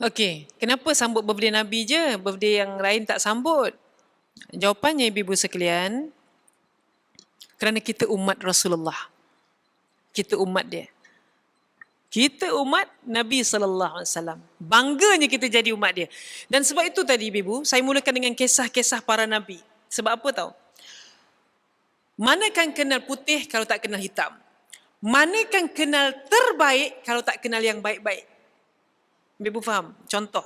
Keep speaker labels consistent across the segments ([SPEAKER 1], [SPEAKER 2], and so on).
[SPEAKER 1] Okey, kenapa sambut birthday Nabi je, birthday yang lain tak sambut? Jawapannya ibu-ibu sekalian, kerana kita umat Rasulullah. Kita umat dia. Kita umat Nabi SAW. Bangganya kita jadi umat dia. Dan sebab itu tadi ibu-ibu, saya mulakan dengan kisah-kisah para Nabi. Sebab apa tahu? Manakan kenal putih kalau tak kenal hitam? Manakan kenal terbaik kalau tak kenal yang baik-baik? Ibu faham? Contoh.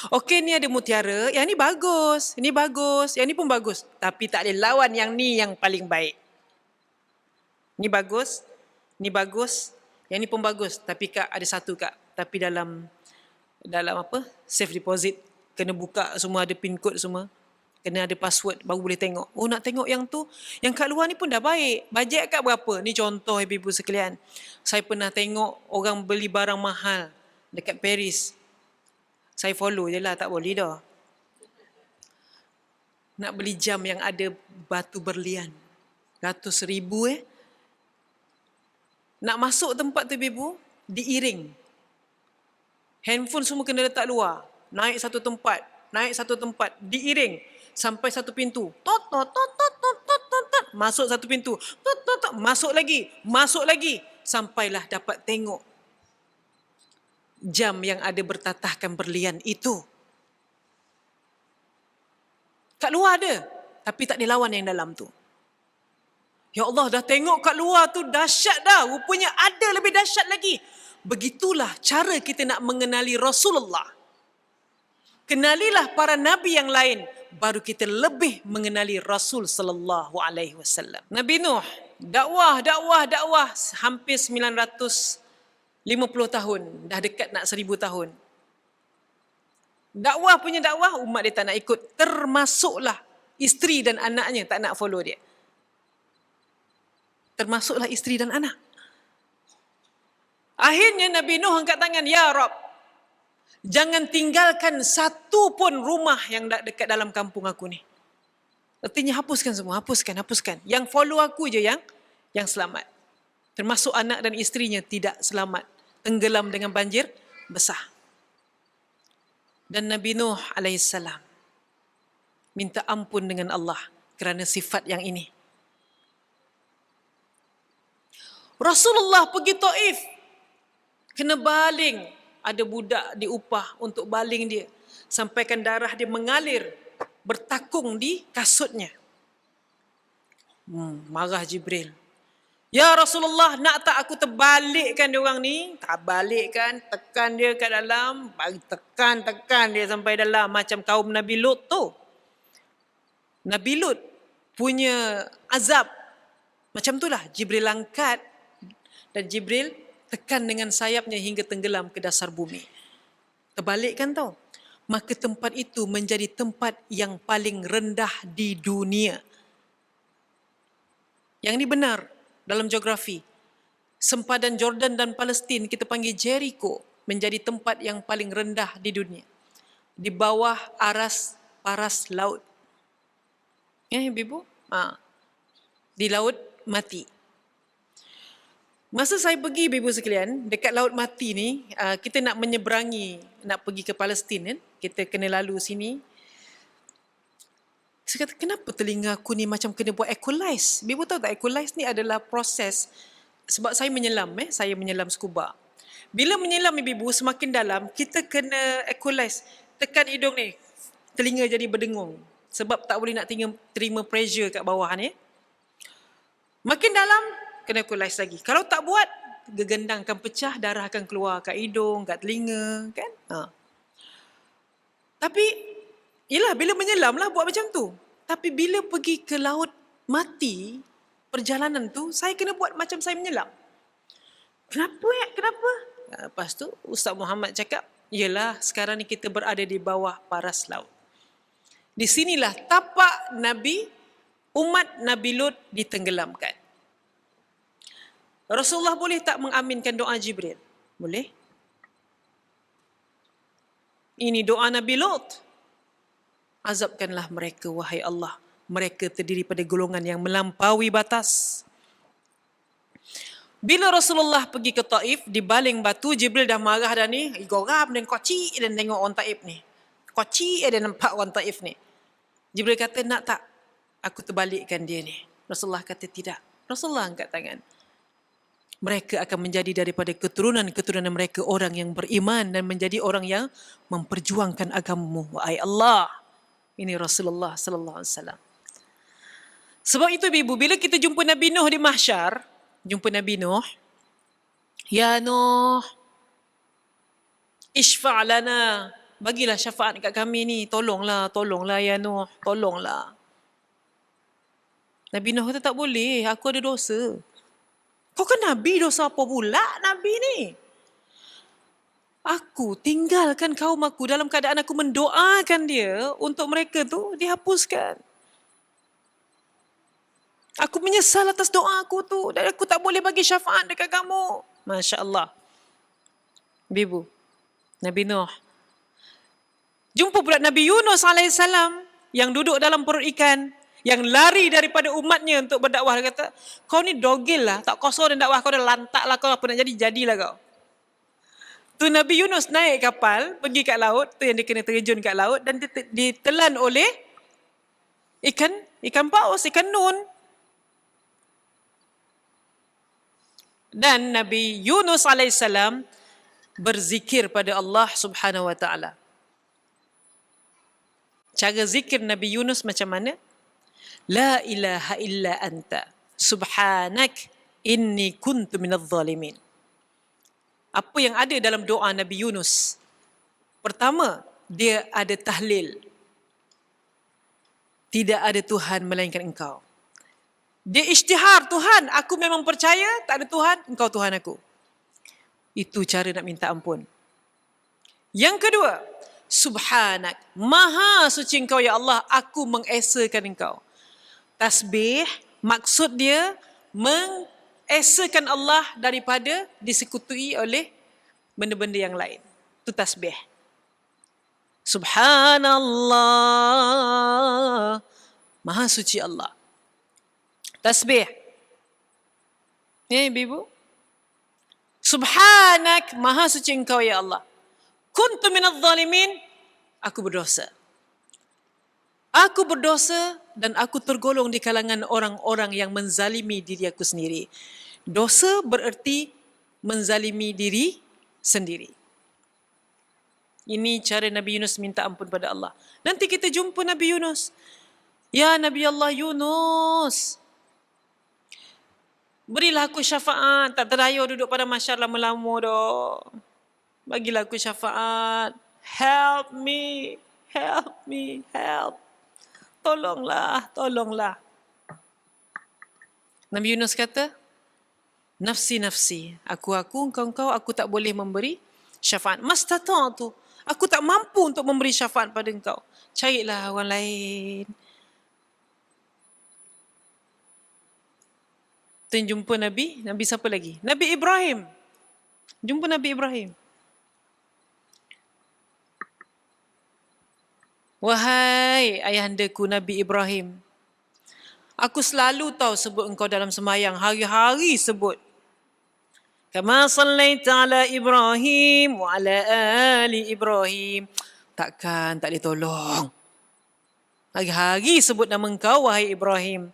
[SPEAKER 1] Okey, ni ada mutiara, yang ni bagus, yang ni pun bagus. Tapi tak ada lawan yang ni yang paling baik. Ni bagus, yang ni pun bagus. Tapi kak, ada satu kak. Tapi dalam apa? Safe deposit. Kena buka semua, ada pin code semua. Kena ada password, baru boleh tengok. Oh, nak tengok yang tu. Yang kat luar ni pun dah baik. Bajet kat berapa? Ni contoh ibu-ibu sekalian. Saya pernah tengok orang beli barang mahal dekat Paris. Saya follow je lah, tak boleh dah. Nak beli jam yang ada batu berlian. Ratus ribu Nak masuk tempat tu ibu, diiring. Handphone semua kena letak luar. Naik satu tempat, diiring. Sampai satu pintu. Tot, tot, tot, tot, tot, tot, tot, tot. Masuk satu pintu. Tot, tot, tot. Masuk lagi. Sampailah dapat tengok jam yang ada bertatahkan berlian itu. Kat luar ada, tapi tak ada lawan yang dalam tu. Ya Allah, dah tengok kat luar tu dahsyat dah. Rupanya ada lebih dahsyat lagi. Begitulah cara kita nak mengenali Rasulullah. Kenalilah para nabi yang lain, baru kita lebih mengenali Rasul sallallahu alaihi wasallam. Nabi Nuh, dakwah hampir 950 tahun, dah dekat nak 1000 tahun. Dakwah, umat dia tak nak ikut, termasuklah isteri dan anaknya tak nak follow dia. Termasuklah isteri dan anak. Akhirnya Nabi Nuh angkat tangan, ya Rabb, jangan tinggalkan satu pun rumah yang dekat dalam kampung aku ni. Artinya hapuskan semua, hapuskan. Yang follow aku je yang selamat. Termasuk anak dan isterinya tidak selamat, tenggelam dengan banjir besar. Dan Nabi Nuh alaihissalam minta ampun dengan Allah kerana sifat yang ini. Rasulullah pergi Taif, kena baling. Ada budak diupah untuk baling dia. Sampaikan darah dia mengalir, bertakung di kasutnya. Marah Jibril. Ya Rasulullah, nak tak aku terbalikkan dia orang ni? Tak balikkan, tekan dia kat dalam, bagi tekan dia sampai dalam, macam kaum Nabi Lut tu. Nabi Lut punya azab macam itulah. Jibril angkat dan Jibril tekan dengan sayapnya hingga tenggelam ke dasar bumi. Terbalikkan tau. Maka tempat itu menjadi tempat yang paling rendah di dunia. Yang ini benar dalam geografi. Sempadan Jordan dan Palestin kita panggil Jericho, menjadi tempat yang paling rendah di dunia. Di bawah paras laut. Ibu? Di laut mati. Masa saya pergi ibu sekalian, dekat laut mati ni, kita nak menyeberangi, nak pergi ke Palestin kan? Kita kena lalu sini. Saya kata, kenapa telinga aku ni macam kena buat equalize? Ibu tahu tak, equalize ni adalah proses, sebab saya menyelam scuba. Bila menyelam ibu, semakin dalam, kita kena equalize. Tekan hidung ni, telinga jadi berdengung. Sebab tak boleh nak terima pressure kat bawah ni. Makin dalam, kena equalize lagi. Kalau tak buat, gegendang akan pecah, darah akan keluar kat hidung, kat telinga, kan? Tapi, yelah, bila menyelam lah buat macam tu. Tapi bila pergi ke laut mati, perjalanan tu, saya kena buat macam saya menyelam. Kenapa? Lepas tu, Ustaz Muhammad cakap, yelah, sekarang ni kita berada di bawah paras laut. Di sinilah tapak umat Nabi Lut ditenggelamkan. Rasulullah boleh tak mengaminkan doa Jibril? Boleh. Ini doa Nabi Lut. Azabkanlah mereka, wahai Allah. Mereka terdiri pada golongan yang melampaui batas. Bila Rasulullah pergi ke Taif, di baling batu, Jibril dah marah dah ni. Geram dan kocik dan tengok orang Taif ni. Kocik dia nampak orang Taif ni. Jibril kata, nak tak aku terbalikkan dia ni? Rasulullah kata, tidak. Rasulullah angkat tangan. Mereka akan menjadi daripada keturunan-keturunan mereka orang yang beriman dan menjadi orang yang memperjuangkan agamamu. Wahai Allah. Ini Rasulullah sallallahu alaihi wasallam. Sebab itu ibu, bila kita jumpa Nabi Nuh di mahsyar, jumpa Nabi Nuh, ya Nuh, ishfa' lana, bagilah syafaat kat kami ni, tolonglah ya Nuh, tolonglah. Nabi Nuh kata, tak boleh, aku ada dosa. Kau kan Nabi, dosa apa pula Nabi ni? Aku tinggalkan kaum aku dalam keadaan aku mendoakan dia untuk mereka tu dihapuskan. Aku menyesal atas doa aku tu dan aku tak boleh bagi syafaat dekat kamu. Masya Allah. Ibu, Nabi Nuh. Jumpa pula Nabi Yunus alaihissalam yang duduk dalam perut ikan, yang lari daripada umatnya untuk berdakwah. Dia kata, kau ni dogil lah, tak kosong dan dakwah kau dah lantak lah, kau apa nak jadi, jadilah kau. Tu Nabi Yunus naik kapal, pergi kat laut, tu yang dia kena terjun kat laut dan ditelan oleh ikan paus, ikan nun. Dan Nabi Yunus alaihissalam berzikir pada Allah subhanahu wa ta'ala. Cara zikir Nabi Yunus macam mana? La ilaha illa anta subhanak inni kuntu minadh zalimin. Apa yang ada dalam doa Nabi Yunus? Pertama, dia ada tahlil. Tidak ada Tuhan melainkan engkau. Dia isytihar, Tuhan, aku memang percaya tak ada Tuhan, engkau Tuhan aku. Itu cara nak minta ampun. Yang kedua, subhanak, maha suci engkau ya Allah, aku mengesakan engkau. Tasbih, maksud dia mengesakan Allah daripada disekutui oleh benda-benda yang lain. Itu tasbih. Subhanallah, maha suci Allah. Tasbih. Ya ibu. Subhanak, maha suci engkau ya Allah. Kuntu minadh zalimin, aku berdosa. Aku berdosa dan aku tergolong di kalangan orang-orang yang menzalimi diri aku sendiri. Dosa bererti menzalimi diri sendiri. Ini cara Nabi Yunus minta ampun pada Allah. Nanti kita jumpa Nabi Yunus. Ya Nabi Allah Yunus, berilah aku syafaat. Tak terdaya duduk pada mahsyar lama-lama dah. Bagilah aku syafaat. Help me, help me, help. Tolonglah, tolonglah. Nabi Yunus kata, nafsi, nafsi. Aku, engkau, aku tak boleh memberi syafaat. Mastata'tu. Aku tak mampu untuk memberi syafaat pada engkau. Carilah orang lain. Kita jumpa Nabi siapa lagi? Nabi Ibrahim. Jumpa Nabi Ibrahim. Wahai ayahandaku Nabi Ibrahim, aku selalu tahu sebut engkau dalam sembahyang, hari-hari sebut. Kama sallaita ala Ibrahim wa ala ali Ibrahim. Takkan tak boleh tolong. Hari-hari sebut nama engkau, wahai Ibrahim.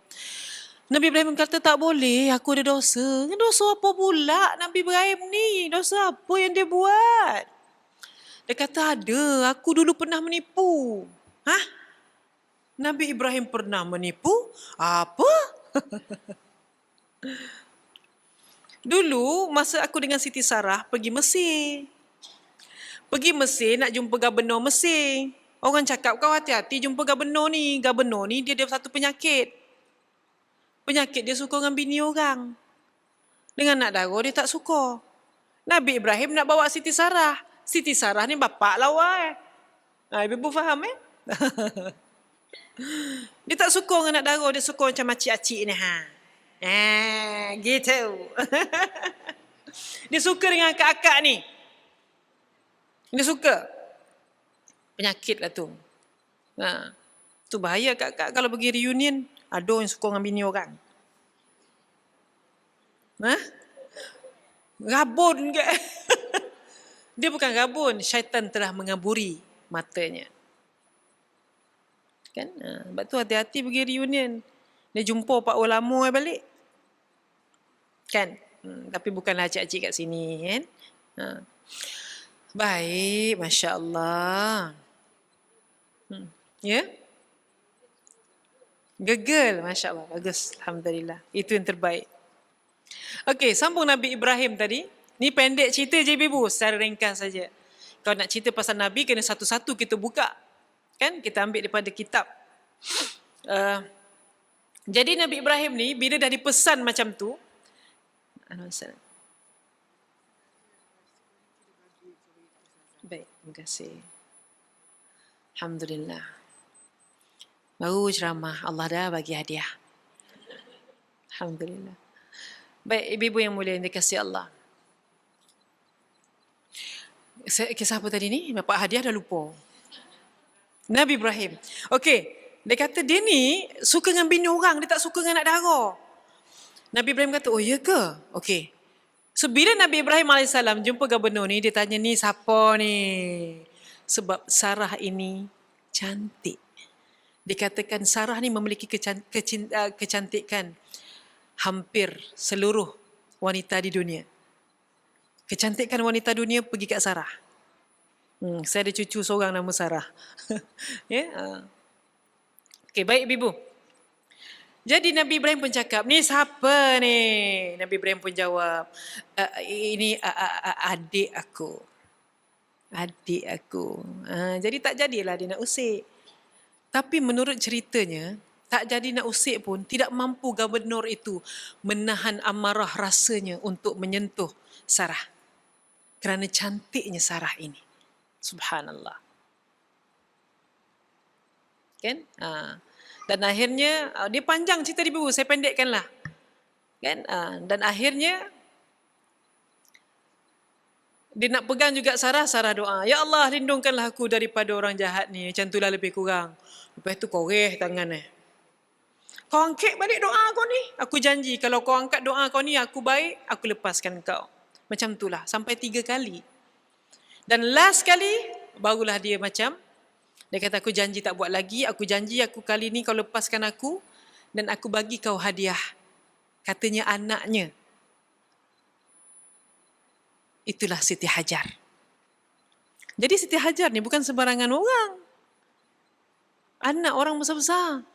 [SPEAKER 1] Nabi Ibrahim kata, tak boleh, aku ada dosa. Dosa apa pula Nabi Ibrahim ni? Dosa apa yang dia buat? Dia kata, ada, aku dulu pernah menipu. Hah? Nabi Ibrahim pernah menipu? Apa? Dulu, masa aku dengan Siti Sarah pergi Mesir. Pergi Mesir nak jumpa Gubernur Mesir. Orang cakap, kau hati-hati jumpa Gubernur ni. Gubernur ni dia ada satu penyakit. Penyakit dia suka dengan bini orang. Dengan nak darah dia tak suka. Nabi Ibrahim nak bawa Siti Sarah. Siti Sarah ni bapak lawa. Ibu faham Dia tak suka dengan nak darah. Dia suka macam makcik-acik ni. Gitu. Dia suka dengan akak-akak ni. Dia suka. Penyakit lah tu. Tu bahaya akak-akak kalau pergi reunion. Ada yang suka dengan bini orang. Rabun ke? Dia bukan rabun, syaitan telah mengaburi matanya. Kan? Sebab tu hati-hati pergi reunion. Dia jumpa pak ulama balik. Kan? Tapi bukanlah acik-acik kat sini kan. Baik, Masya Allah. Ya? Gegel, Masya Allah. Bagus, Alhamdulillah. Itu yang terbaik. Okey, sambung Nabi Ibrahim tadi. Ni pendek cerita je Ibu, secara ringkas saja. Kalau nak cerita pasal Nabi, kena satu-satu kita buka. Kan? Kita ambil daripada kitab. Jadi Nabi Ibrahim ni, bila dah dipesan macam tu, baik, terima kasih. Alhamdulillah. Baru ceramah, Allah dah bagi hadiah. Alhamdulillah. Baik, ibu-ibu yang mulia yang dikasihi Allah. Kisah apa tadi ni? Dapat hadiah dah lupa. Nabi Ibrahim. Okey, dia kata dia ni suka dengan bini orang, dia tak suka dengan anak dara. Nabi Ibrahim kata, oh ya ke? Okey. So bila Nabi Ibrahim AS jumpa gubernur ni, dia tanya ni siapa ni? Sebab Sarah ini cantik. Dikatakan Sarah ni memiliki kecantikan hampir seluruh wanita di dunia. Kecantikan wanita dunia pergi kat Sarah. Saya ada cucu seorang nama Sarah. Okey, baik ibu. Jadi Nabi Ibrahim pun cakap, ni siapa ni? Nabi Ibrahim pun jawab, ini adik aku. Adik aku. Jadi tak jadilah dia nak usik. Tapi menurut ceritanya, tak jadi nak usik pun, tidak mampu gubernur itu menahan amarah rasanya untuk menyentuh Sarah. Kerana cantiknya Sarah ini. Subhanallah. Kan? Dan akhirnya, dia panjang cerita di buku, saya pendekkanlah. Kan? Dan akhirnya, dia nak pegang juga Sarah doa. Ya Allah, lindungkanlah aku daripada orang jahat ni. Macam itulah lebih kurang. Lepas tu koreh tangan ni. Kau angkat balik doa kau ni. Aku janji kalau kau angkat doa kau ni, aku baik, aku lepaskan kau. Macam itulah. Sampai 3 kali. Dan last kali, barulah dia macam, dia kata aku janji tak buat lagi. Aku janji aku kali ni kau lepaskan aku. Dan aku bagi kau hadiah. Katanya anaknya. Itulah Siti Hajar. Jadi Siti Hajar ni bukan sembarangan orang. Anak orang besar-besar.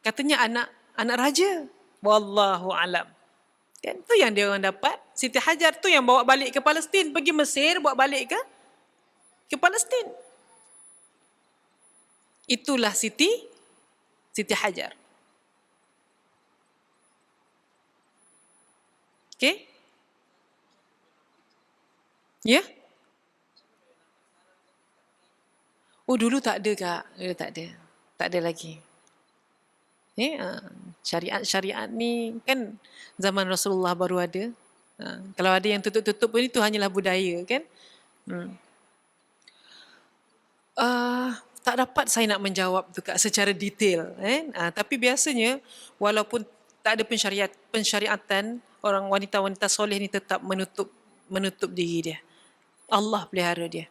[SPEAKER 1] Katanya anak raja. Wallahu alam. Kan tu yang dia orang dapat. Siti Hajar tu yang bawa balik ke Palestin, pergi Mesir, bawa balik ke Palestin. Itulah Siti Hajar. Okey? Ya? Oh dulu tak ada Kak. Dulu tak ada. Tak ada lagi. Syariat ni kan zaman Rasulullah baru ada. Kalau ada yang tutup-tutup pun itu hanyalah budaya kan. Tak dapat saya nak menjawab tu Kak secara detail. Tapi biasanya walaupun tak ada pensyariatan, orang wanita-wanita soleh ni tetap menutup diri dia. Allah pelihara dia.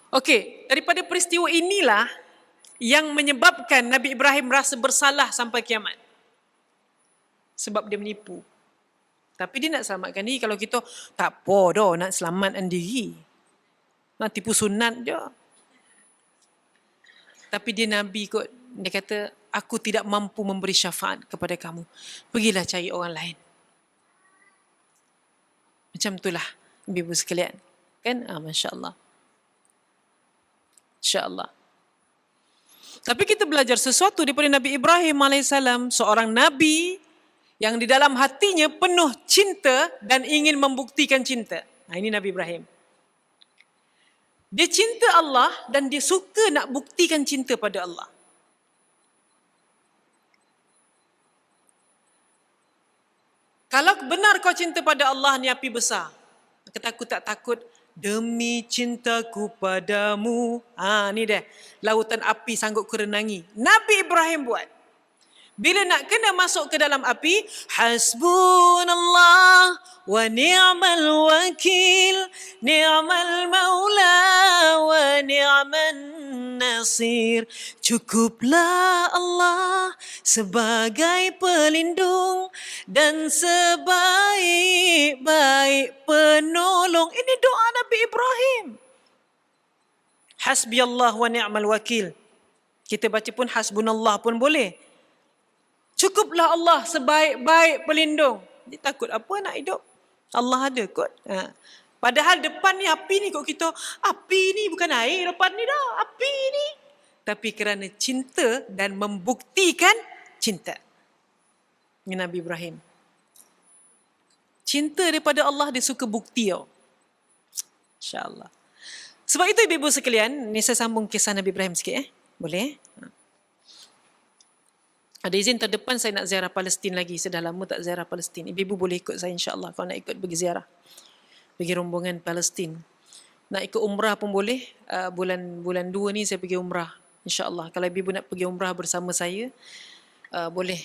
[SPEAKER 1] Okey, daripada peristiwa inilah yang menyebabkan Nabi Ibrahim rasa bersalah sampai kiamat. Sebab dia menipu. Tapi dia nak selamatkan diri. Kalau kita tak apa dah nak selamatkan diri. Nak tipu sunat je. Tapi dia Nabi kot. Dia kata, aku tidak mampu memberi syafaat kepada kamu. Pergilah cari orang lain. Macam itulah ibu sekalian. Kan? Masya Allah. InsyaAllah. Tapi kita belajar sesuatu daripada Nabi Ibrahim AS. Seorang Nabi yang di dalam hatinya penuh cinta dan ingin membuktikan cinta. Ini Nabi Ibrahim. Dia cinta Allah dan dia suka nak buktikan cinta pada Allah. Kalau benar kau cinta pada Allah ni api besar. Kata aku tak takut. Demi cintaku padamu. Ni dia. Lautan api sanggup ku renangi. Nabi Ibrahim buat. Bila nak kena masuk ke dalam api, hasbunallah wa ni'mal wakil, ni'mal maula wa ni'man nasir. Cukuplah Allah sebagai pelindung dan sebaik-baik penolong. Ini doa Nabi Ibrahim. Hasbiyallah wa ni'mal wakil. Kita baca pun hasbunallah pun boleh. Cukuplah Allah sebaik-baik pelindung. Dia takut apa nak hidup? Allah ada kot. Padahal depan ni api ni kot kita. Api ni bukan air depan ni dah. Api ni. Tapi kerana cinta dan membuktikan cinta. Ini Nabi Ibrahim. Cinta daripada Allah dia suka bukti tau. InsyaAllah. Sebab itu ibu-ibu sekalian, ni saya sambung kisah Nabi Ibrahim sikit. Boleh? Ada izin terdepan saya nak ziarah Palestin lagi. Saya dah lama tak ziarah Palestin. Ibu-ibu boleh ikut saya insyaAllah kalau nak ikut pergi ziarah. Pergi rombongan Palestin. Nak ikut umrah pun boleh. Bulan 2 ni saya pergi umrah. InsyaAllah. Kalau ibu-ibu nak pergi umrah bersama saya, boleh.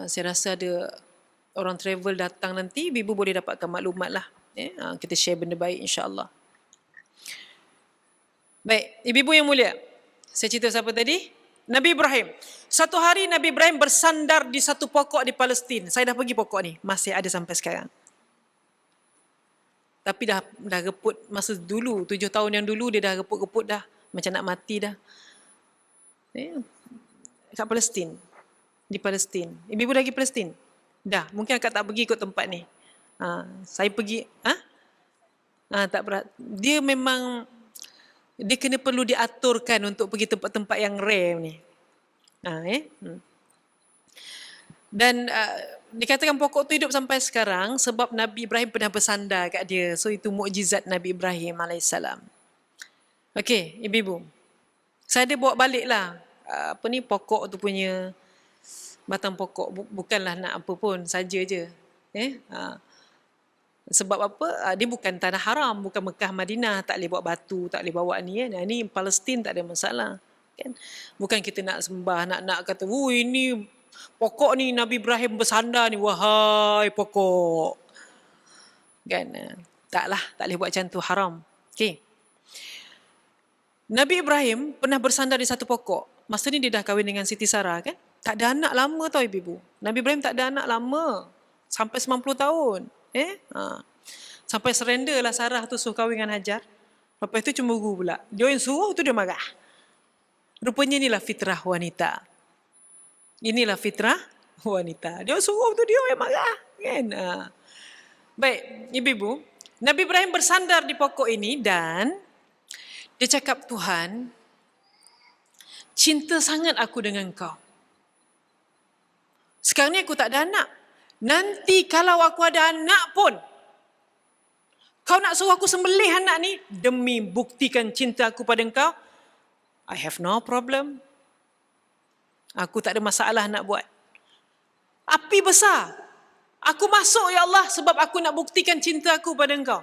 [SPEAKER 1] Saya rasa ada orang travel datang nanti, ibu-ibu boleh dapatkan maklumat lah. Kita share benda baik insyaAllah. Baik, ibu-ibu yang mulia. Saya cerita siapa tadi? Nabi Ibrahim. Satu hari Nabi Ibrahim bersandar di satu pokok di Palestin. Saya dah pergi pokok ni. Masih ada sampai sekarang. Tapi dah reput masa dulu. 7 tahun yang dulu dia dah reput-reput dah. Macam nak mati dah. Kat Palestin. Di Palestin. Ibu-ibu lagi Palestin? Dah. Mungkin akak tak pergi ikut tempat ni. Saya pergi. Tak berat. Dia memang... Dia kena perlu diaturkan untuk pergi tempat-tempat yang rare ni. Dan dikatakan pokok tu hidup sampai sekarang sebab Nabi Ibrahim pernah bersandar kat dia. So itu mukjizat Nabi Ibrahim AS. Okey, ibu-ibu. Saya ada bawa balik lah. Pokok tu punya batang pokok. Bukanlah nak apa pun, saja je. Sebab apa? Dia bukan tanah haram, bukan Mekah Madinah, tak boleh bawa batu, tak boleh bawa ni kan. Ini Palestin tak ada masalah. Kan? Bukan kita nak sembah, nak kata, ini pokok ni Nabi Ibrahim bersandar ni, wahai pokok. Kan? Taklah, tak boleh buat macam tu, haram. Okey. Nabi Ibrahim pernah bersandar di satu pokok. Masa ni dia dah kahwin dengan Siti Sarah kan. Tak ada anak lama tau ibu-ibu. Nabi Ibrahim tak ada anak lama. Sampai 90 tahun. Sampai surrender lah Sarah tu suruh kahwin dengan Hajar. Lepas tu cemburu pula. Dia yang suruh tu dia marah. Rupanya inilah fitrah wanita. Inilah fitrah wanita. Dia suruh tu dia yang marah. Kan? Baik, ibu-ibu. Nabi Ibrahim bersandar di pokok ini dan dia cakap, Tuhan, cinta sangat aku dengan kau. Sekarang ni aku tak ada anak. Nanti kalau aku ada anak pun, kau nak suruh aku sembelih anak ni demi buktikan cinta aku pada engkau, I have no problem. Aku tak ada masalah nak buat. Api besar. Aku masuk ya Allah sebab aku nak buktikan cinta aku pada engkau.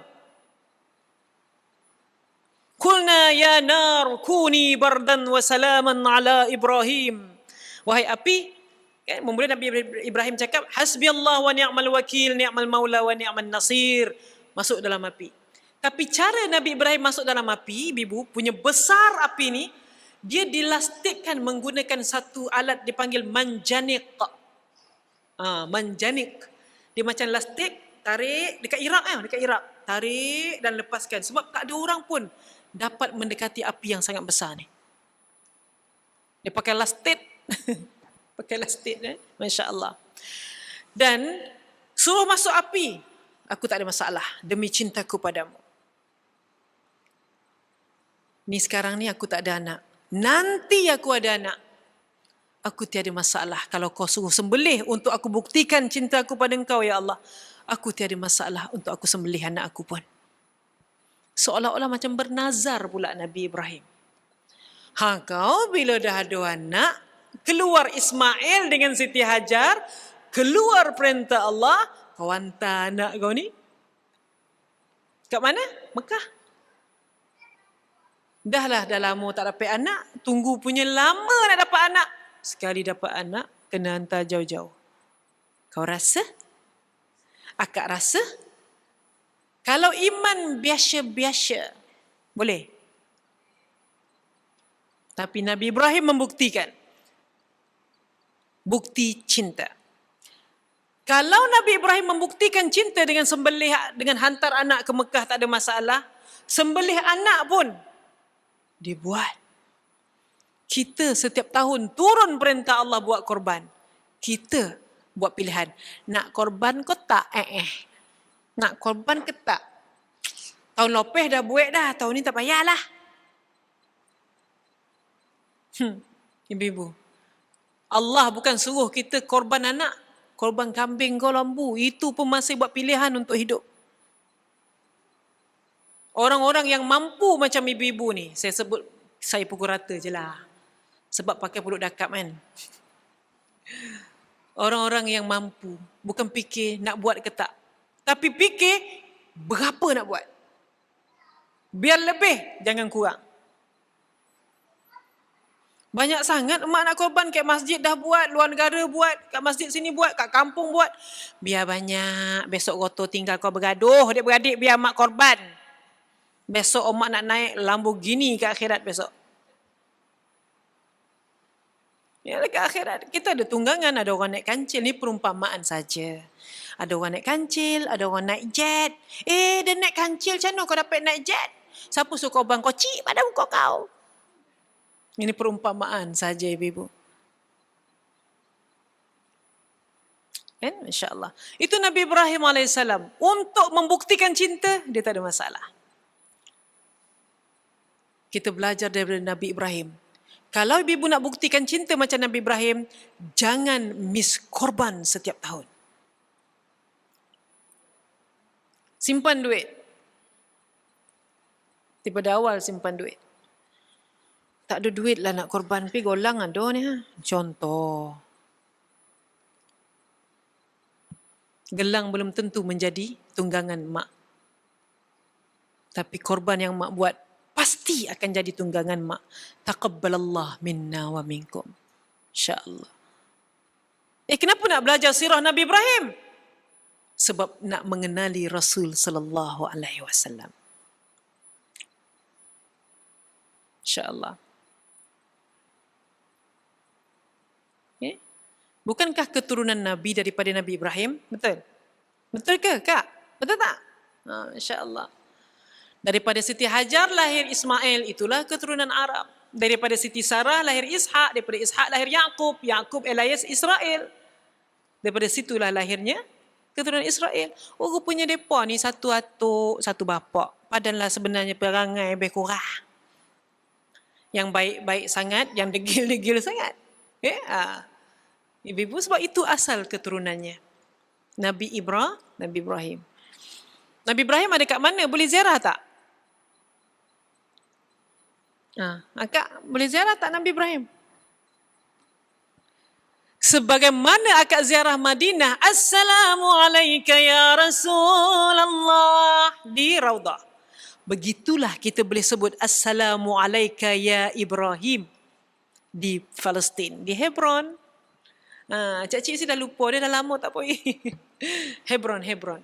[SPEAKER 1] Qulna ya nar kuni bardan wa salaman ala Ibrahim. Wahai api, kan, kemudian Nabi Ibrahim cakap, hasbiyallah wa ni'mal wakil, ni'mal maula wa ni'man nasir. Masuk dalam api. Tapi cara Nabi Ibrahim masuk dalam api, ibu punya besar api ni, dia dilastikkan menggunakan satu alat dipanggil manjanik. Manjanik. Dia macam lastik, tarik, dekat Iraq. Tarik dan lepaskan. Sebab tak ada orang pun dapat mendekati api yang sangat besar ni. Dia pakai lastik. Pakai lastik, Masya Allah. Dan suruh masuk api. Aku tak ada masalah demi cintaku padamu. Ni sekarang ni aku tak ada anak. Nanti aku ada anak. Aku tiada masalah kalau kau suruh sembelih untuk aku buktikan cintaku pada engkau ya Allah. Aku tiada masalah untuk aku sembelih anak aku pun. Seolah-olah macam bernazar pula Nabi Ibrahim. Kau bila dah ada anak, keluar Ismail dengan Siti Hajar, keluar perintah Allah, kau hantar anak kau ni. Kat mana? Mekah. Dah lama tak dapat anak, tunggu punya lama nak dapat anak. Sekali dapat anak, kena hantar jauh-jauh. Kau rasa? Akak rasa? Kalau iman biasa-biasa, boleh. Tapi Nabi Ibrahim membuktikan. Bukti cinta. Kalau Nabi Ibrahim membuktikan cinta dengan sembelih, dengan hantar anak ke Mekah tak ada masalah, sembelih anak pun dibuat. Kita setiap tahun turun perintah Allah buat korban. Kita buat pilihan. Nak korban ke tak? Nak korban ke tak? Tahun lepas dah buat dah. Tahun ni tak payahlah. Ibu-ibu. Allah bukan suruh kita korban anak. Korban kambing ke lembu. Itu pun masih buat pilihan untuk hidup. Orang-orang yang mampu macam ibu-ibu ni. Saya pukul rata je lah. Sebab pakai peluk dakap kan. Orang-orang yang mampu. Bukan fikir nak buat ke tak. Tapi fikir berapa nak buat. Biar lebih, jangan kurang. Banyak sangat emak nak korban. Kat masjid dah buat, luar negara buat, kat masjid sini buat, kat kampung buat. Biar banyak, besok roto tinggal kau bergaduh, adik-beradik biar mak korban. Besok emak nak naik Lamborghini ke akhirat besok. Ya, ke akhirat. Kita ada tunggangan, ada orang naik kancil. Ni perumpamaan saja. Ada orang naik kancil, ada orang naik jet. Dia naik kancil, macam mana kau dapat naik jet? Siapa suruh kau bang kocik pada muka kau? Ini perumpamaan saja ibu-ibu. Kan? Masya Allah. Itu Nabi Ibrahim AS. Untuk membuktikan cinta, dia tak ada masalah. Kita belajar daripada Nabi Ibrahim. Kalau ibu nak buktikan cinta macam Nabi Ibrahim, jangan miss korban setiap tahun. Simpan duit. Daripada awal simpan duit. Tak ada duit lah nak korban, pergi golang ada ni. Contoh. Gelang belum tentu menjadi tunggangan mak. Tapi korban yang mak buat, pasti akan jadi tunggangan mak. Taqabbalallah minna wa minkum. InsyaAllah. Kenapa nak belajar sirah Nabi Ibrahim? Sebab nak mengenali Rasul sallallahu alaihi wasallam. InsyaAllah. Bukankah keturunan Nabi daripada Nabi Ibrahim? Betul? Betul ke, Kak? Betul tak? InsyaAllah. Daripada Siti Hajar lahir Ismail, itulah keturunan Arab. Daripada Siti Sarah lahir Ishak, daripada Ishak lahir Yaqub, Yaqub alias Israel. Daripada situlah lahirnya keturunan Israel. Rupanya mereka ni satu atuk, satu bapa. Padahal sebenarnya perangai lebih kurang. Yang baik-baik sangat, yang degil-degil sangat. Ibu-ibu, sebab itu asal keturunannya. Nabi Ibrahim. Nabi Ibrahim ada kat mana? Boleh ziarah tak? Akak boleh ziarah tak Nabi Ibrahim? Sebagaimana akak ziarah Madinah, Assalamualaikum ya Rasulullah, di Raudah. Begitulah kita boleh sebut Assalamualaikum ya Ibrahim di Palestin, di Hebron. Cik-cik si dah lupa, dia dah lama tak pergi. Hebron.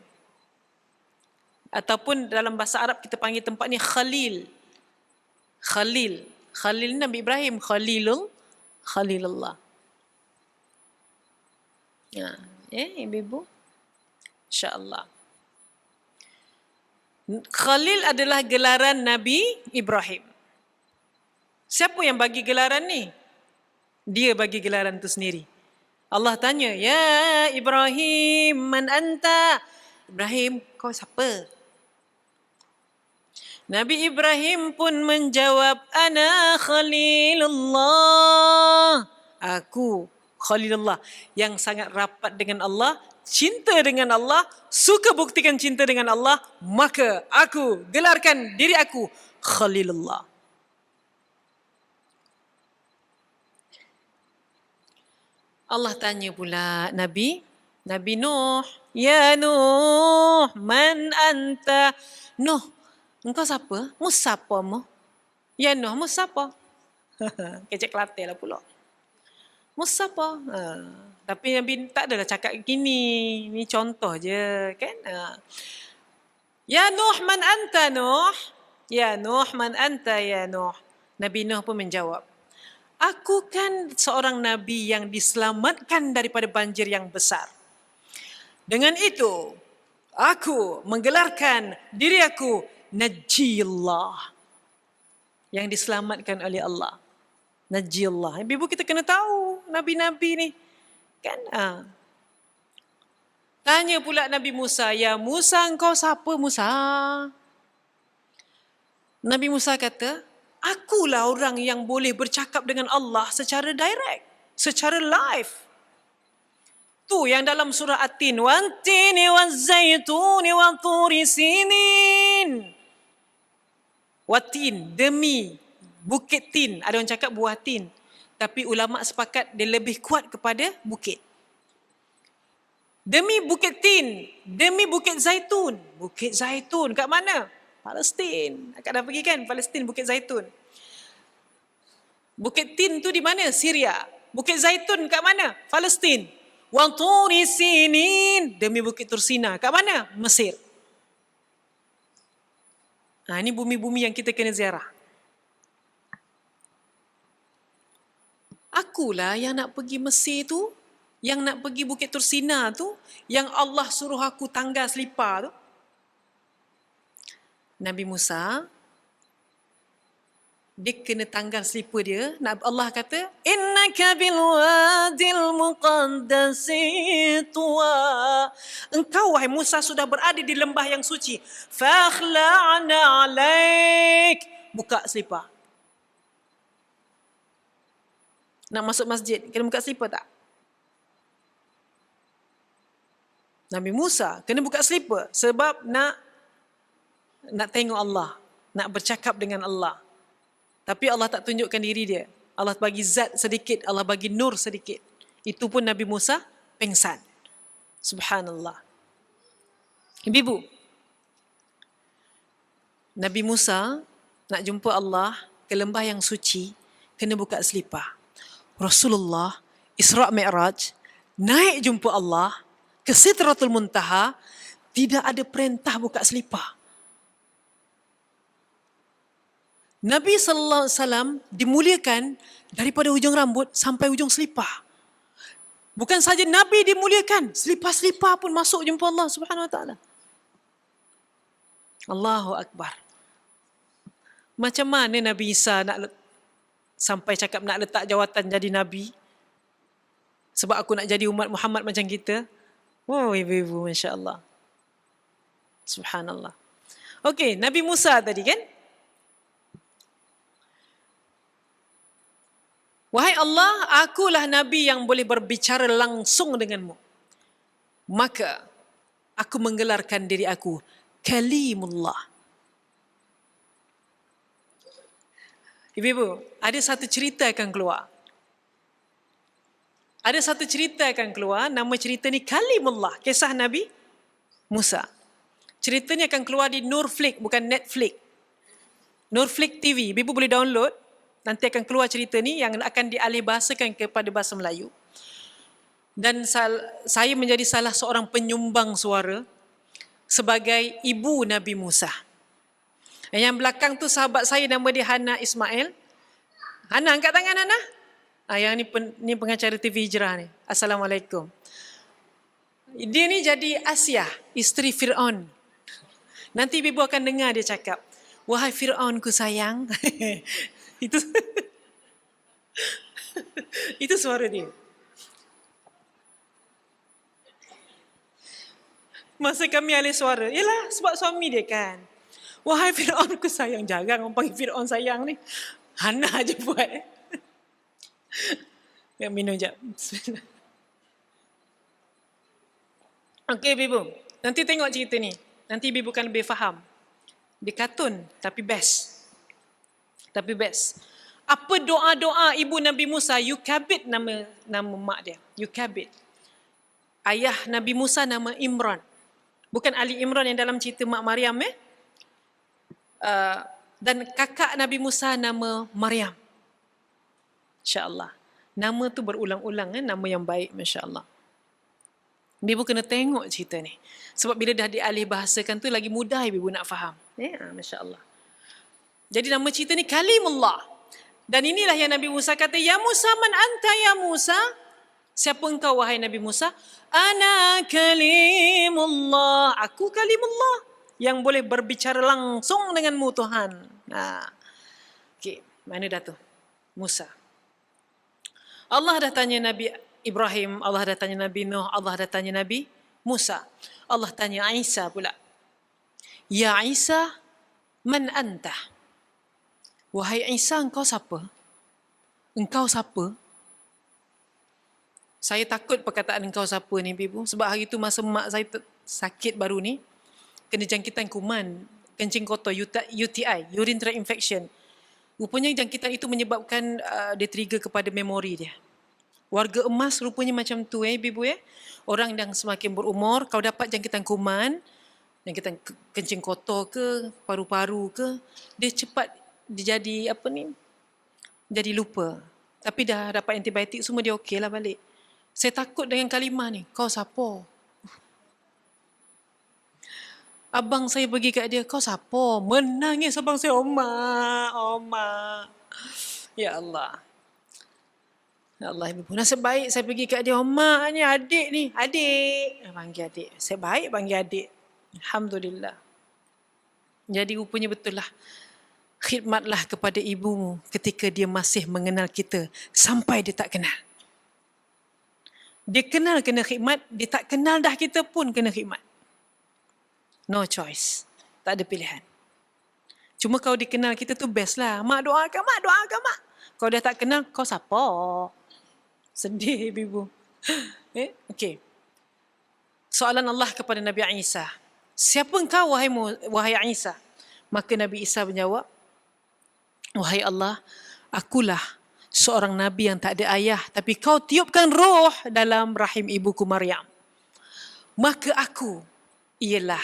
[SPEAKER 1] Ataupun dalam bahasa Arab kita panggil tempat ni Khalil. Khalil Nabi Ibrahim, Khalilullah. Ibu-ibu. InsyaAllah. Khalil adalah gelaran Nabi Ibrahim. Siapa yang bagi gelaran ni? Dia bagi gelaran itu sendiri. Allah tanya, ya Ibrahim, man anta? Ibrahim, kau siapa? Nabi Ibrahim pun menjawab, ana Khalilullah. Aku Khalilullah, yang sangat rapat dengan Allah, cinta dengan Allah, suka buktikan cinta dengan Allah, maka aku gelarkan diri aku Khalilullah. Allah tanya pula Nabi Nuh, ya Nuh, man anta? Nuh, engkau siapa? Mu siapa mu? Ya Nuh, mu siapa? Kecek Kelantan lah pula. Musa apa? Tapi Nabi tak adalah cakap gini. Ni contoh je kan. Ya Nuh man anta Nuh? Ya Nuh man anta ya Nuh? Nabi Nuh pun menjawab, aku kan seorang Nabi yang diselamatkan daripada banjir yang besar. Dengan itu, aku menggelarkan diri aku Najiyullah, yang diselamatkan oleh Allah. Najiyullah. Ibu kita kena tahu Nabi-Nabi ni. Kan? Tanya pula Nabi Musa, ya Musa engkau siapa Musa? Nabi Musa kata, akulah orang yang boleh bercakap dengan Allah secara direct, secara live. Tu yang dalam surah At-Tin, wantini wazaituni wa turi sinin. Watin, demi bukit tin. Ada orang cakap buah tin. Tapi ulama sepakat dia lebih kuat kepada bukit. Demi bukit tin, demi bukit zaitun. Bukit zaitun kat mana? Palestin. Akak dah pergi kan Palestin, bukit zaitun. Bukit tin tu di mana? Syria. Bukit zaitun kat mana? Palestin. Wa turi sinin, demi bukit Tursina. Kat mana? Mesir. Ini bumi-bumi yang kita kena ziarah. Akulah yang nak pergi Mesir tu, yang nak pergi Bukit Tursina tu, yang Allah suruh aku tanggal selipar tu. Nabi Musa, dia kena tanggal selipar dia. Allah kata, innaka bil wadil muqaddasi tuwa. Engkau wahai Musa sudah berada di lembah yang suci. Fakhla'na alaik. Buka selipar. Nak masuk masjid, kena buka selipar tak? Nabi Musa kena buka selipar sebab nak tengok Allah, nak bercakap dengan Allah. Tapi Allah tak tunjukkan diri dia. Allah bagi zat sedikit, Allah bagi nur sedikit. Itu pun Nabi Musa pengsan. Subhanallah. Ibu, Nabi Musa nak jumpa Allah ke lembah yang suci, kena buka selipar. Rasulullah Isra' Mi'raj naik jumpa Allah ke Sidratul Muntaha, tidak ada perintah buka selipar. Nabi sallallahu alaihi wasallam dimuliakan daripada hujung rambut sampai hujung selipar. Bukan saja Nabi dimuliakan, selipar-selipar pun masuk jumpa Allah Subhanahu wa taala. Allahu akbar. Macam mana Nabi Isa nak sampai cakap nak letak jawatan jadi Nabi? Sebab aku nak jadi umat Muhammad macam kita. Wow, ibu-ibu, Masya Allah. Subhanallah. Okey, Nabi Musa tadi kan? Wahai Allah, akulah Nabi yang boleh berbicara langsung denganmu. Maka, aku menggelarkan diri aku, Kalimullah. Ibu-ibu, ada satu cerita akan keluar. Ada satu cerita akan keluar, nama cerita ni Kalimullah, kisah Nabi Musa. Ceritanya akan keluar di Nurflix, bukan Netflix. Nurflix TV, ibu boleh download. Nanti akan keluar cerita ni yang akan dialih bahasakan kepada bahasa Melayu. Dan saya menjadi salah seorang penyumbang suara sebagai ibu Nabi Musa. Yang belakang tu sahabat saya, nama dia Hana Ismail. Hana, angkat tangan Hana. Yang ni pengacara TV Hijrah ni. Assalamualaikum. Dia ni jadi Asia, isteri Fir'aun. Nanti ibu akan dengar dia cakap, wahai Fir'aun ku sayang. Itu suara dia. Masa kami alih suara, yalah sebab suami dia kan. Wahai Fir'aun ku sayang. Jarang orang panggil Fir'aun sayang ni. Hana je buat. Yang minum jap. Okey ibu, nanti tengok cerita ni. Nanti ibu kan lebih faham. Dia kartun tapi best. Tapi best. Apa doa-doa ibu Nabi Musa? Yukabid nama mak dia. Yukabid. Ayah Nabi Musa nama Imran. Bukan Ali Imran yang dalam cerita Mak Maryam dan kakak Nabi Musa nama Maryam. InsyaAllah. Nama tu berulang-ulang nama yang baik, Masya Allah. Ibu kena tengok cerita ni. Sebab bila dah dialih bahasakan tu lagi mudah ibu nak faham. Masya Allah. Jadi nama cerita ni Kalimullah. Dan inilah yang Nabi Musa kata, Ya Musa, man anta ya Musa? Siapa engkau wahai Nabi Musa? Ana Kalimullah. Aku Kalimullah. Yang boleh berbicara langsung denganmu Tuhan. Okey, mana dah tu? Musa. Allah dah tanya Nabi Ibrahim, Allah dah tanya Nabi Nuh, Allah dah tanya Nabi Musa. Allah tanya Isa pula. Ya Isa, man anta? Wahai Isa, engkau siapa? Engkau siapa? Saya takut perkataan engkau siapa ni, Ibu. Sebab hari tu masa mak saya sakit baru ni, kena jangkitan kuman, kencing kotor, UTI, urine tract infection. Rupanya jangkitan itu menyebabkan dia trigger kepada memori dia. Warga emas rupanya macam tu Ibu Orang yang semakin berumur, kalau dapat jangkitan kuman, jangkitan kencing kotor ke, paru-paru ke, dia cepat dia jadi jadi lupa. Tapi dah dapat antibiotik semua dia okey lah balik. Saya takut dengan kalimah ni. Kau siapa? Abang saya pergi kat dia, kau siapa? Menangis abang saya, Oma. Ya Allah. Ya Allah, Ibu. Nasib baik saya pergi kat dia, Oma ni adik ni. Adik. Panggil adik. Saya baik panggil adik. Alhamdulillah. Jadi rupanya betul lah. Khidmatlah kepada ibumu ketika dia masih mengenal kita sampai dia tak kenal. Dia kenal kena khidmat, dia tak kenal dah kita pun kena khidmat. No choice. Tak ada pilihan. Cuma kalau dikenal kita tu best lah. Mak doakan mak. Kalau dia tak kenal, kau siapa? Sedih ibu. Okey. Soalan Allah kepada Nabi Isa. Siapa engkau wahai Isa? Maka Nabi Isa menjawab, wahai Allah, akulah seorang Nabi yang tak ada ayah, tapi kau tiupkan roh dalam rahim ibuku Maryam. Maka aku ialah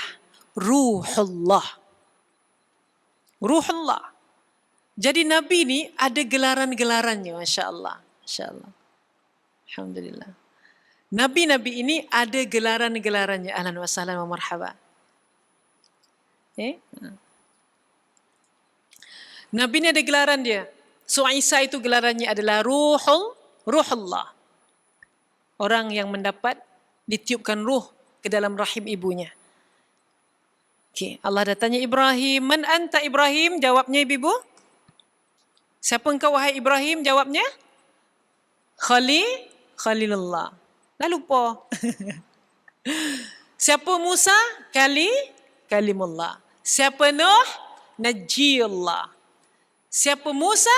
[SPEAKER 1] Ruhullah. Ruhullah. Jadi Nabi ni ada gelaran-gelarannya, Masya Allah. Masya Allah. Alhamdulillah. Nabi-Nabi ini ada gelaran-gelarannya. Ahlan wa sahlan wa marhaba. Nabi ni ada gelaran dia. So Isa itu gelarannya adalah Ruhullah. Orang yang mendapat ditiupkan ruh ke dalam rahim ibunya. Okay. Allah dah tanya Ibrahim, man anta Ibrahim? Jawabnya ibu. Siapa engkau wahai Ibrahim? Jawabnya Khalilullah. Dah lupa. Siapa Musa? Kalimullah. Siapa Nuh? Najiyullah. Siapa Musa?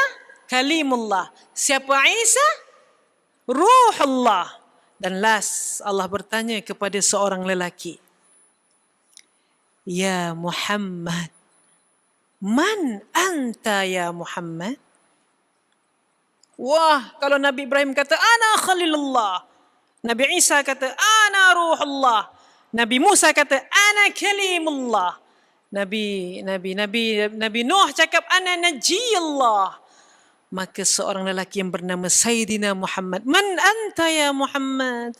[SPEAKER 1] Kalimullah. Siapa Isa? Ruhullah. Dan last Allah bertanya kepada seorang lelaki. Ya Muhammad. Man anta ya Muhammad? Wah, kalau Nabi Ibrahim kata, Ana Khalilullah. Nabi Isa kata, Ana Ruhullah. Nabi Musa kata, Ana Kalimullah. Nabi Nuh cakap, Ana Najiyullah. Maka seorang lelaki yang bernama Sayyidina Muhammad, Man anta ya Muhammad?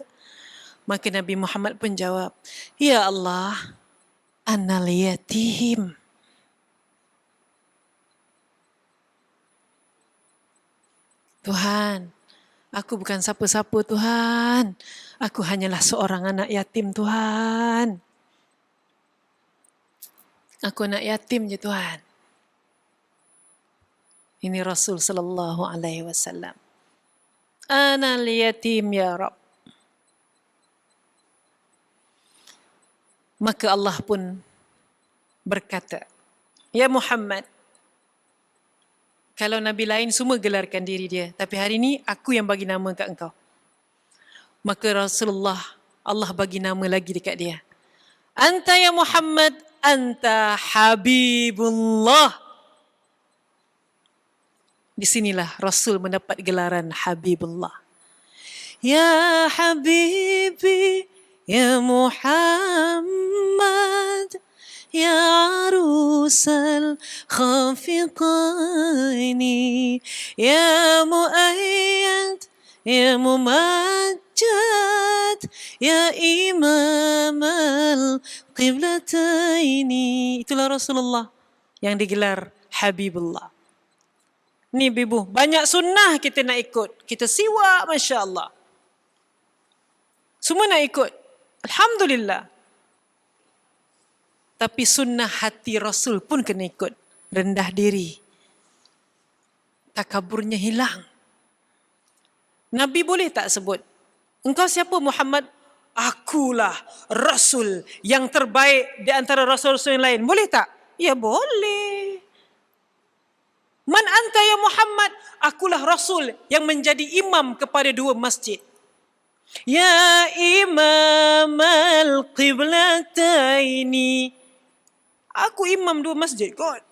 [SPEAKER 1] Maka Nabi Muhammad pun jawab, Ya Allah, Anal yatim. Tuhan, aku bukan siapa-siapa Tuhan. Aku hanyalah seorang anak yatim Tuhan. Aku anak yatim je Tuhan. Ini Rasul sallallahu alaihi wasallam. Ana al-yatim ya Rabb. Maka Allah pun berkata, Ya Muhammad, kalau Nabi lain semua gelarkan diri dia, tapi hari ini aku yang bagi nama kat engkau. Maka Rasulullah, Allah bagi nama lagi dekat dia. Anta ya Muhammad, anta Habibullah. Di sinilah Rasul mendapat gelaran Habibullah. Ya Habibi, ya Muhammad, ya arusal khafiqaini, ya muayyad ya mumajjad, ya imam al-qiblataini. Itulah Rasulullah yang digelar Habibullah. Ni Bibu, banyak sunnah kita nak ikut. Kita siwak, Masya Allah. Semua nak ikut. Alhamdulillah. Tapi sunnah hati Rasul pun kena ikut. Rendah diri. Takaburnya hilang. Nabi boleh tak sebut, engkau siapa Muhammad? Akulah Rasul yang terbaik di antara Rasul-Rasul yang lain. Boleh tak? Ya boleh. Man anta ya Muhammad? Akulah Rasul yang menjadi imam kepada 2 masjid. Ya imam al-qiblataini. Aku imam 2 masjid kot.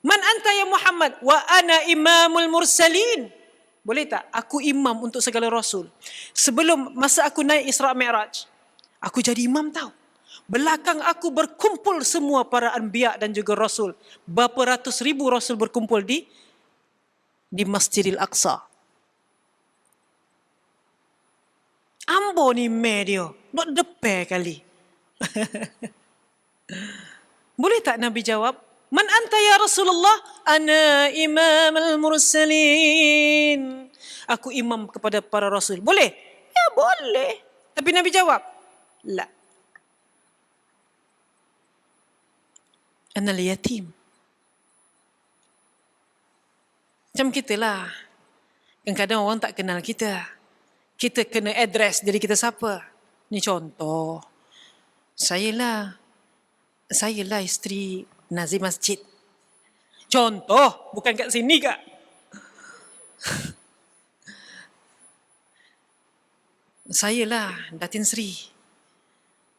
[SPEAKER 1] Man anta ya Muhammad? Wa ana imamul mursalin. Boleh tak? Aku imam untuk segala Rasul. Sebelum masa aku naik Isra' Mi'raj, aku jadi imam tau. Belakang aku berkumpul semua para anbiya dan juga Rasul. Berapa ratus ribu Rasul berkumpul di Masjidil Aqsa. Ambo ni dia. Not depan kali. Boleh tak Nabi jawab? Man anta ya Rasulullah? Ana imam al-mursalin. Aku imam kepada para Rasul. Boleh? Ya boleh. Tapi Nabi jawab, la. Ana al-yatim. Macam kita lah. Kadang-kadang orang tak kenal kita. Kita kena address diri kita siapa. Ni contoh. Sayalah isteri Nazim Masjid. Contoh, bukan kat sini kak. Sayalah Datin Sri.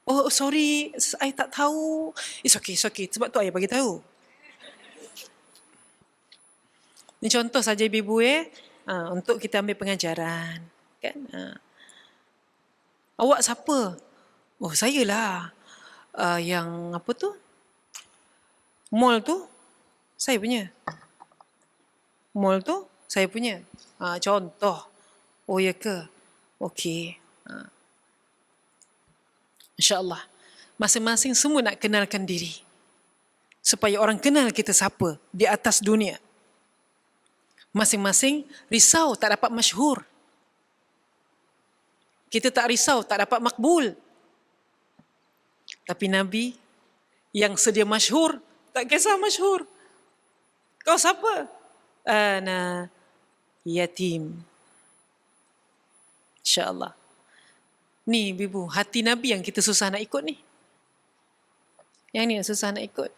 [SPEAKER 1] Oh sorry, saya tak tahu. It's okay. Sebab tu saya bagi tahu. Ini contoh saja ibu untuk kita ambil pengajaran. Kan? Awak siapa? Oh saya lah. Yang apa tu? Mall tu saya punya. Mall tu saya punya. Contoh. Oh ya ke? Okey. InsyaAllah. Masing-masing semua nak kenalkan diri. Supaya orang kenal kita siapa di atas dunia. Masing-masing risau tak dapat masyhur. Kita tak risau tak dapat makbul. Tapi Nabi yang sedia masyhur, tak kisah masyhur. Kau siapa? Ana yatim. InsyaAllah. Ni Bibu, hati Nabi yang kita susah nak ikut ni. Yang ni yang susah nak ikut.